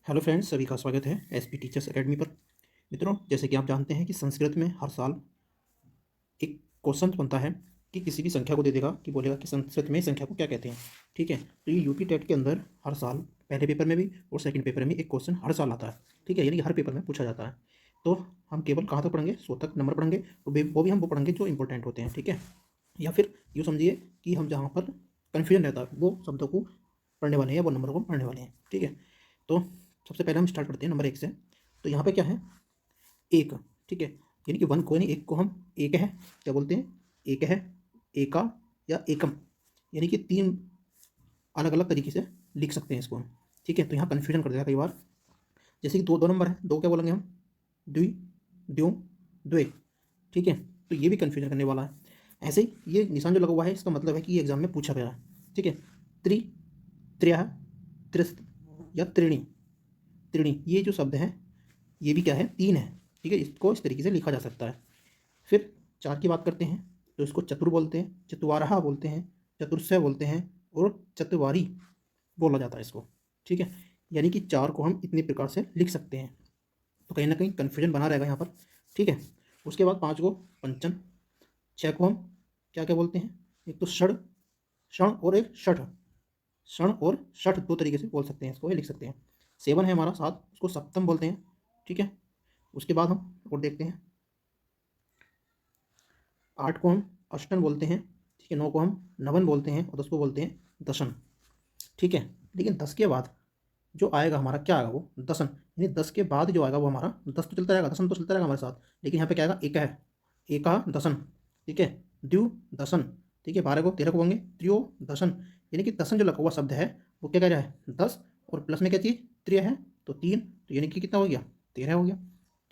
Hello friends, सभी का स्वागत है एसपी टीचर्स एकेडमी पर। मित्रों, जैसे कि आप जानते हैं कि संस्कृत में हर साल एक क्वेश्चन बनता है कि किसी भी संख्या को दे देगा कि बोलेगा कि संस्कृत में इस संख्या को क्या कहते हैं। ठीक है, तो ये यूपी टेट के अंदर हर साल पहले पेपर में भी और सेकंड पेपर में एक क्वेश्चन हर साल आता है। ठीक है, यानी कि हर पेपर में पूछा जाता है। तो हम केवल कहाँ तक पढ़ेंगे? 100 तक नंबर पढ़ेंगे, वो भी हम वो पढ़ेंगे जो इंपॉर्टेंट होते हैं। ठीक है, या फिर यूँ समझिए कि हम जहाँ पर कन्फ्यूजन रहता है वो शब्दों को पढ़ने वाले हैं या वो नंबर को पढ़ने वाले हैं। ठीक है, तो सबसे पहले हम स्टार्ट करते हैं नंबर 1 से। तो यहाँ पे क्या है? 1। ठीक है, यानी कि 1 को, यानी 1 को हम एक है क्या बोलते हैं? एक है, एका या एकम, यानी कि 3 अलग-अलग तरीके से लिख सकते हैं इसको हम। ठीक है, तो यहाँ कन्फ्यूजन कर देगा कई बार। जैसे कि 2 नंबर है, 2 क्या बोलेंगे हम? द्वि, द्यों, द्वे। ठीक है, तो ये भी कन्फ्यूजन करने वाला है। ऐसे ही ये निशान जो लगा हुआ है इसका मतलब है कि ये एग्जाम में पूछा गया है। ठीक है, त्रि, त्र्यः, त्रिस्त या त्रीणि। त्रीणि ये जो शब्द है ये भी क्या है? 3 है। ठीक है, इसको इस तरीके से लिखा जा सकता है। फिर 4 की बात करते हैं तो इसको चतुर बोलते हैं, चतुवारहा बोलते हैं, चतुर्षय बोलते हैं और चतुवारी बोला जाता है इसको। ठीक है, यानी कि 4 को हम इतने प्रकार से लिख सकते हैं। तो कहीं ना कहीं कन्फ्यूजन बना रहेगा यहाँ पर। ठीक है, उसके बाद 5 को पंचम, 6 को हम क्या क्या बोलते हैं? एक तो षड, क्षण और एक षठ। क्षण और षठ 2 तरीके से बोल सकते हैं, इसको ये लिख सकते हैं। 7 है हमारा 7, उसको सप्तम बोलते हैं। ठीक है, उसके बाद हम और देखते हैं। 8 को हम अष्टन बोलते हैं। ठीक है, 9 को हम नवन बोलते हैं और 10 को बोलते हैं दशन। ठीक है, लेकिन 10 के बाद जो आएगा हमारा क्या आएगा? वो दशन, यानी 10 के बाद जो आएगा वो हमारा 10 तो चलता रहेगा, दशन तो चलता रहेगा हमारे साथ, लेकिन यहाँ पे क्या आएगा? एक है, एका दशन। ठीक है, द्यु दशन। ठीक है, 12 को 13 को होंगे त्रियो दशन, यानी कि दशन जो लगा हुआ शब्द है वो क्या कह रहा है? 10 और प्लस में क्या चीज़? त्रिय है, तो 3, तो यानी कि कितना हो गया? 13 हो गया।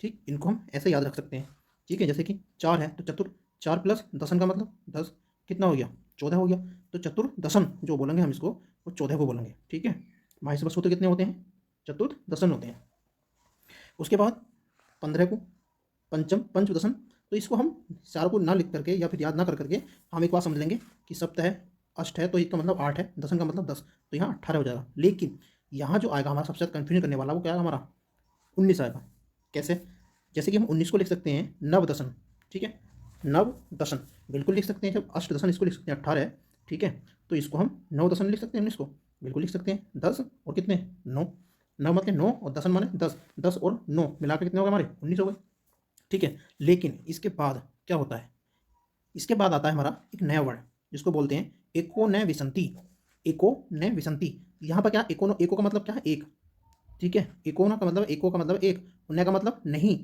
ठीक, इनको हम ऐसे याद रख सकते हैं। ठीक है, जैसे कि 4 है तो चतुर, 4 प्लस दशन का मतलब 10, कितना हो गया? 14 हो गया। तो चतुर दशन जो बोलेंगे हम इसको, वो 14 को बोलेंगे। ठीक है, माहेश्वर सूत्र कितने होते हैं? चतुर्थ दशन होते हैं। उसके बाद 15 को पंचम पंचदशन। तो इसको हम 4 को ना लिख करके या फिर याद ना कर करके हम एक बात समझ लेंगे कि सप्त है, अष्ट है, तो इसका मतलब 8 है, दशन का मतलब 10, तो यहाँ 18 हो जाएगा। लेकिन यहाँ जो आएगा हमारा सबसे ज़्यादा कन्फ्यूजन करने वाला वो क्या आएगा हमारा? 19 आएगा। कैसे? जैसे कि हम 19 को लिख सकते हैं नव दशन। ठीक है, नव दशन बिल्कुल लिख सकते हैं। जब अष्ट दशन इसको लिख सकते हैं 18 है। ठीक है, तो इसको हम नव दशन लिख सकते हैं। 19 को बिल्कुल लिख सकते हैं। 10 और कितने? 9। नव मतलब 9 और दशन माने 10, 10 और 9 मिलाकर कितने हो गए हमारे? 19 हो गए। ठीक है, लेकिन इसके बाद क्या होता है? इसके बाद आता है हमारा एक नया वर्ड जिसको बोलते हैं एको न विसंति। एको न विसंति, यहाँ पर क्या? एको एको का मतलब क्या है? एक। ठीक है, एको ना का मतलब, एको का मतलब एक, न का मतलब नहीं,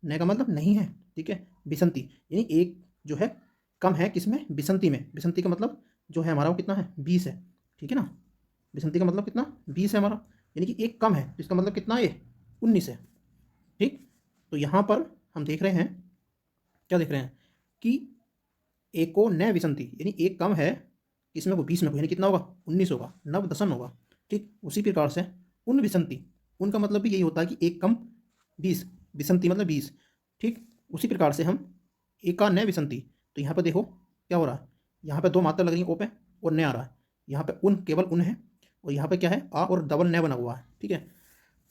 न का मतलब नहीं है। ठीक है, बिसंती यानी एक जो है कम है किसमें? बिसंती में। बिसंती का मतलब जो है हमारा वो कितना है? 20 है। ठीक है ना, बिसंती का मतलब कितना? 20 है हमारा, यानी कि एक कम है, तो इसका मतलब कितना है? 19 है। ठीक, तो यहाँ पर हम देख रहे हैं, क्या देख रहे हैं कि एको न विसंति, यानी एक कम है किसमें? को 20 में को, यानी कितना होगा? 19 होगा, नव दशन होगा। ठीक, उसी प्रकार से उन विसंति, उनका मतलब भी यही होता है कि एक कम 20, विसंति मतलब 20। ठीक, उसी प्रकार से हम एका न विसंति, तो यहाँ पर देखो क्या हो रहा है? यहाँ पे 2 मात्रा लग रही है ओ पे और न आ रहा है। यहाँ पे उन, केवल उन है, और यहाँ पे क्या है? आ और डबल न बना हुआ है। ठीक है,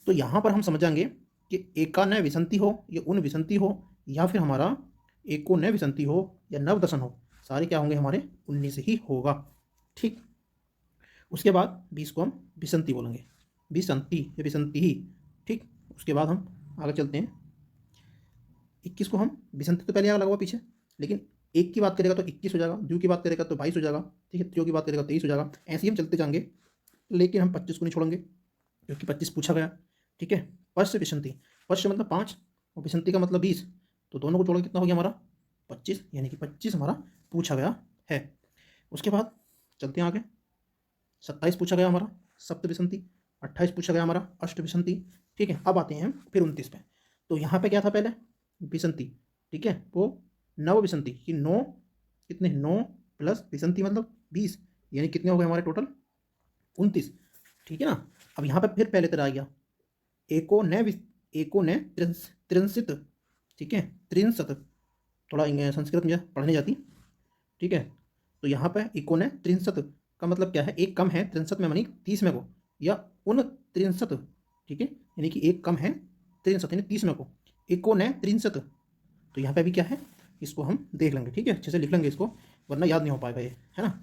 तो यहाँ पर हम समझेंगे कि एका न विसंति हो या उन विसंति हो या फिर हमारा एको न विसंति हो या नव दशन हो, सारे क्या होंगे हमारे? 19 ही होगा। ठीक, उसके बाद 20 को हम विसंति बोलेंगे, विसंति या विसंति ही। ठीक, उसके बाद हम आगे चलते हैं। 21 को हम विसंति तो पहले आगे लगा हुआ पीछे, लेकिन एक की बात करेगा तो 21 हो जाएगा, द्यू की बात करेगा तो 22 हो जाएगा। ठीक है, त्रियो की बात करेगा तो 23 हो जाएगा। ऐसे ही हम चलते जाएंगे, लेकिन हम 25 को नहीं छोड़ेंगे क्योंकि 25 पूछा गया। ठीक है, पश्च विसंति, पश्च मतलब 5 और विसंति का मतलब 20, तो दोनों को जोड़ के कितना हो गया हमारा? 25, यानी कि 25 हमारा पूछा गया है। उसके बाद चलते हैं आगे। 27 पूछा गया हमारा सप्त विसंति, 28 पूछा गया हमारा अष्ट विसंति। ठीक है, अब आते हैं हम फिर 29 पे। तो यहाँ पे क्या था पहले? विसंति। ठीक है, वो नव विसंति कि 9, कितने? 9 प्लस विसंति मतलब 20, यानी कितने हो गए हमारे टोटल? 29। ठीक है ना, अब यहाँ पे फिर पहले तरह आ गया एको न एको न त्रिंसित। ठीक है, त्रिंसत, थोड़ा संस्कृत मुझे पढ़ने जाती। ठीक है, तो यहाँ पे एको न त्रिंसत का मतलब क्या है? एक कम है 63 में, मानी 30 में को, या उन त्रिंसत। ठीक है, यानी कि एक कम है 63, यानी 30 में को एकोन है 63। तो यहाँ पे अभी क्या है, इसको हम देख लेंगे, ठीक है, अच्छे से लिख लेंगे इसको, वरना याद नहीं हो पाएगा ये, है ना।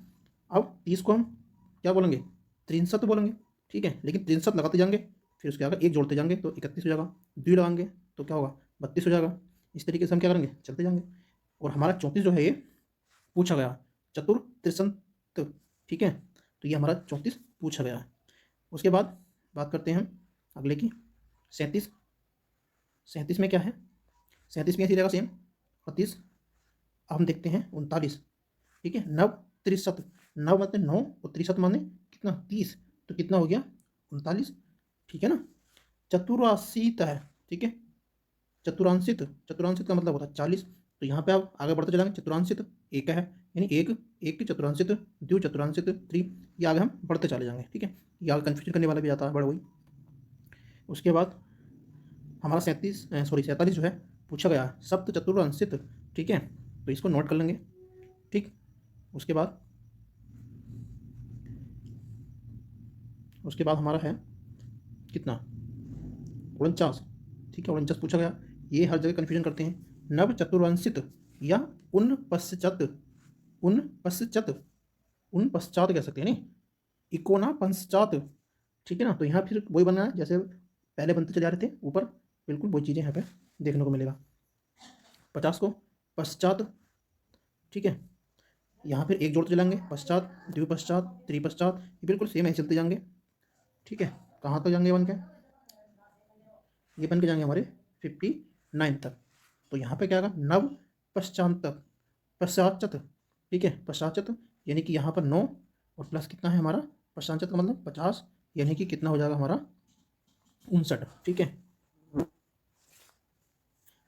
अब 30 को हम क्या बोलेंगे, 63 बोलेंगे, ठीक है, लेकिन 63 लगाते जाएंगे, फिर उसके आगे एक जोड़ते जाएंगे तो 31 हो जाएगा, 2 लगाएंगे तो क्या होगा, 32 हो जाएगा। इस तरीके से हम क्या करेंगे, चलते जाएंगे। और हमारा 34 जो है ये पूछा गया, चतुर त्रिशंत, ठीक है, तो ये हमारा 34 पूछा गया है। उसके बाद बात करते हैं हम अगले की, 37। 37 में क्या है, 37 में ऐसी रहेगा सेम 32। अब हम देखते हैं 39, ठीक है, नव त्रिशत, नव मतलब 9 और त्रिशत माने कितना 30, तो कितना हो गया 39, ठीक है ना। चतुराशीत है, ठीक है, चतुरांशित, चतुरांशित का मतलब होता है 40। तो यहाँ पे आप आगे बढ़ते चलेंगे, चतुरांशित एक है, यानी एक की चतुरांशित, द्वि चतुरांशित, त्रि, ये आगे हम बढ़ते चले जाएंगे, ठीक है, ये आगे कन्फ्यूजन करने वाला भी आता है बड़ा वही। उसके बाद हमारा 47 जो है पूछा गया है सप्त चतुरांशित, ठीक है, तो इसको नोट कर लेंगे, ठीक। उसके बाद हमारा है कितना 49, ठीक है, 49 पूछा गया। ये हर जगह कन्फ्यूजन करते हैं, नव चतुर्वंशित या उन पश्चात, उन पश्चात, उन पश्चात कह सकते हैं, नहीं इकोना पश्चात, ठीक है ना। तो यहाँ फिर वही बनना है जैसे पहले बनते चले जा रहे थे ऊपर, बिल्कुल वही चीज़ें यहाँ पे देखने को मिलेगा। 50 को पश्चात, ठीक है, यहाँ फिर एक जोड़ते चलेंगे, पश्चात, द्विपश्चात, त्रिपश्चात, ये बिल्कुल सेम ऐसे चलते जाएंगे, ठीक है। कहाँ तक जाएंगे बन के, ये बन के जाएंगे हमारे 59 तक। तो यहाँ पे क्या आएगा, नव पश्चात, पश्चात, ठीक है, पश्चात, यानी कि यहाँ पर 9 और प्लस कितना है हमारा, पश्चात का मतलब 50, यानी कि कितना हो जाएगा हमारा 59, ठीक है।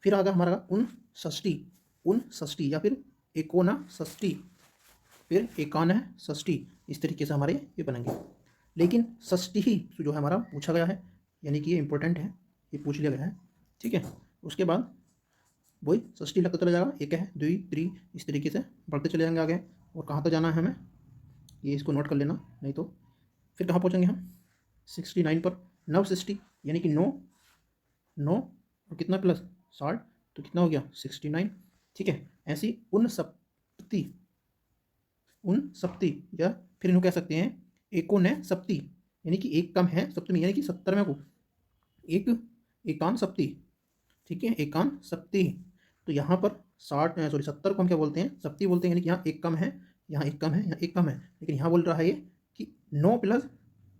फिर आगे हमारा उन षष्ठी या फिर एकोना षष्ठी, फिर एकान है षष्ठी, इस तरीके से हमारे ये बनेंगे। लेकिन षष्ठी ही जो है हमारा पूछा गया है, यानी कि ये इंपॉर्टेंट है, ये पूछ लिया गया है, ठीक है। उसके बाद वही षष्ठी लगता चला जाएगा, एक है द्वि त्रि, इस तरीके से बढ़ते चले जाएंगे आगे। और कहाँ तक जाना है हमें, ये इसको नोट कर लेना, नहीं तो फिर कहाँ पहुँचेंगे हम 69 पर, नव षष्ठी, यानी कि 9 और कितना प्लस 60, तो कितना हो गया 69, ठीक है। ऐसी उन सप्ती, या फिर इन्हों कह सकते हैं एकोन है सप्ती, यानी कि एक कम है सप्तमी, यानी कि 70 में को एक एकान सप्ती, ठीक है, एकान सप्ती। तो यहाँ पर 70 को हम क्या बोलते हैं, सप्ती बोलते हैं, यानी कि यहाँ एक कम है, यहाँ एक कम है, यहाँ एक कम है, लेकिन यहाँ बोल रहा है ये कि 9 प्लस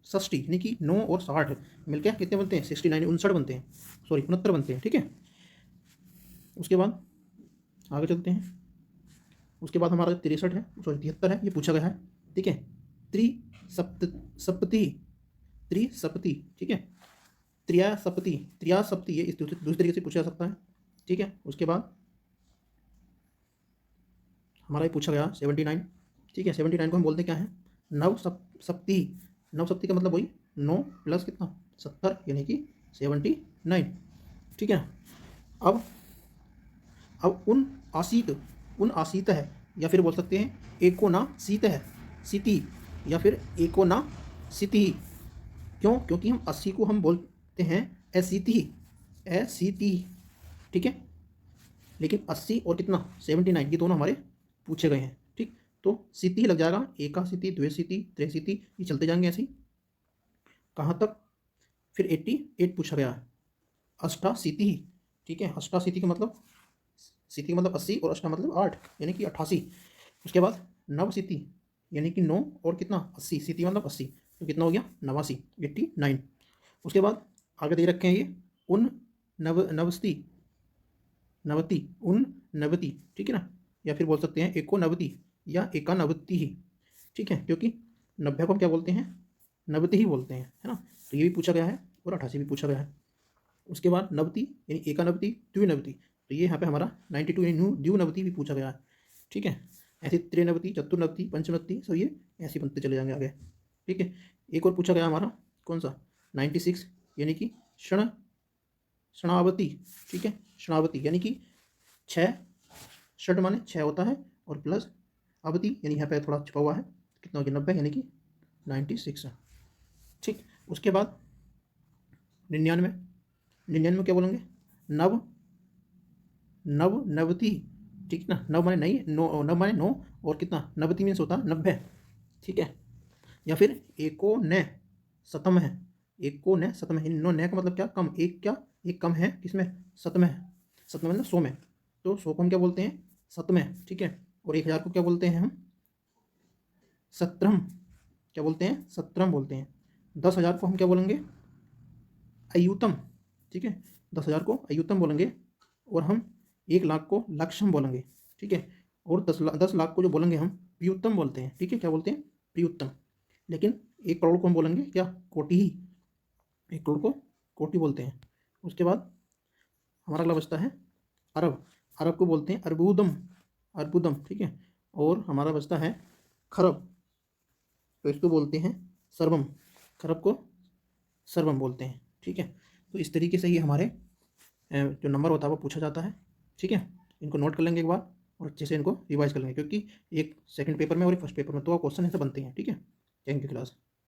षष्ठी, यानी कि 9 और 60 मिलकर कितने बनते हैं 69, 59 बनते हैं, 69 बनते हैं, ठीक है। उसके बाद आगे चलते हैं, उसके बाद हमारा 63 है, 73 है, ये पूछा गया है, ठीक है, त्रिसप्ती, ठीक है, त्रियासप्ती, ये इस दूसरी तरीके से पूछा जा सकता है, ठीक है। उसके बाद हमारा ये पूछा गया 79, ठीक है, 79 को हम बोलते क्या है, नवसप्ती, नवसप्ती का मतलब वही 9 प्लस कितना 70, यानी कि 79, ठीक है। अब उन आसीत है, या फिर बोल सकते हैं एकोना सीत है, सीति, या फिर एकोना सीति। क्यों, क्योंकि हम 80 को हम बोलते हैं एसीति, ठीक है, लेकिन 80 और कितना 79 ये दोनों हमारे पूछे गए हैं, ठीक। तो सीति ही लग जाएगा, एकासीति, द्विसीति, त्रिसीति, ये चलते जाएंगे ऐसे ही। कहाँ तक, फिर 88 पूछा गया है, अष्टासीति, ठीक है, अष्टासीति का मतलब, सीति का मतलब 80 और अष्टा मतलब 8, यानी कि 88। उसके बाद नवसीति, यानी कि 9 और कितना 80, सीति मतलब 80, तो कितना हो गया 89, 89। उसके बाद आगे दे रखे हैं ये उन नवस्ती, नवति, उन नवति, ठीक है ना, या फिर बोल सकते हैं एको नवति या एकानवति ही, ठीक है, क्योंकि 90 को हम क्या बोलते हैं, नवति ही बोलते हैं, है ना। तो ये भी पूछा गया है और 88 भी पूछा गया है। उसके बाद नवति यानी एकानवति, द्विनवति, तो ये यहाँ पे हमारा 92 यानी द्विनवति भी पूछा गया है, ठीक है। ऐसे त्रिनवति, चतुर्नवति, पंचनवति, सब ये ऐसे बनते चले जाएंगे आगे, ठीक है। एक और पूछा गया हमारा कौन सा 96, यानी कि शणावती, ठीक है, शणावती, यानी कि 6, षट माने 6 होता है और प्लस अवधि, यानी यहाँ पे थोड़ा छुपा हुआ है, कितना हो गया 90, यानी कि 96 है, ठीक। उसके बाद 99, 99 क्या बोलेंगे? नव, नव, नवति, ठीक है ना। नव माने नहीं, नो, नव माने 9, और कितना? नवति मीन्स होता 90, ठीक है। या फिर एको न शतम है, एको न शतम है, नो न का मतलब क्या? कम, एक क्या? एक कम है किसमें? शत में, शत में मतलब 100 में, तो 100 को हम क्या बोलते हैं? शत में, ठीक है। और 1000 को क्या बोलते हैं हम? सत्रम, क्या बोलते हैं? सत्रम बोलते हैं। 10,000 को हम क्या बोलेंगे? अयुतम, ठीक है। 10,000 को अयुतम बोलेंगे, और हम 1,00,000 को लक्षम बोलेंगे, ठीक है। और 10,00,000 को जो बोलेंगे हम प्रियुत्तम बोलते हैं, ठीक है। क्या बोलते हैं? प्रियुत्तम। लेकिन 1 करोड़ को हम बोलेंगे क्या? कोटि ही, 1 करोड़ को कोटि बोलते हैं। उसके बाद हमारा अगला बचता है अरब, अरब को बोलते हैं अर्बुदम, अर्बुदम, ठीक है। और हमारा बचता है खरब, तो इसको बोलते हैं सर्वम, खरब को सर्वम बोलते हैं, ठीक है। तो इस तरीके से ही हमारे जो नंबर होता है वो पूछा जाता है, ठीक है। इनको नोट कर लेंगे एक बार, और अच्छे से इनको रिवाइज कर लेंगे, क्योंकि एक सेकंड पेपर में और एक फर्स्ट पेपर में 2 क्वेश्चन ऐसे बनते हैं, ठीक है। Thank you class.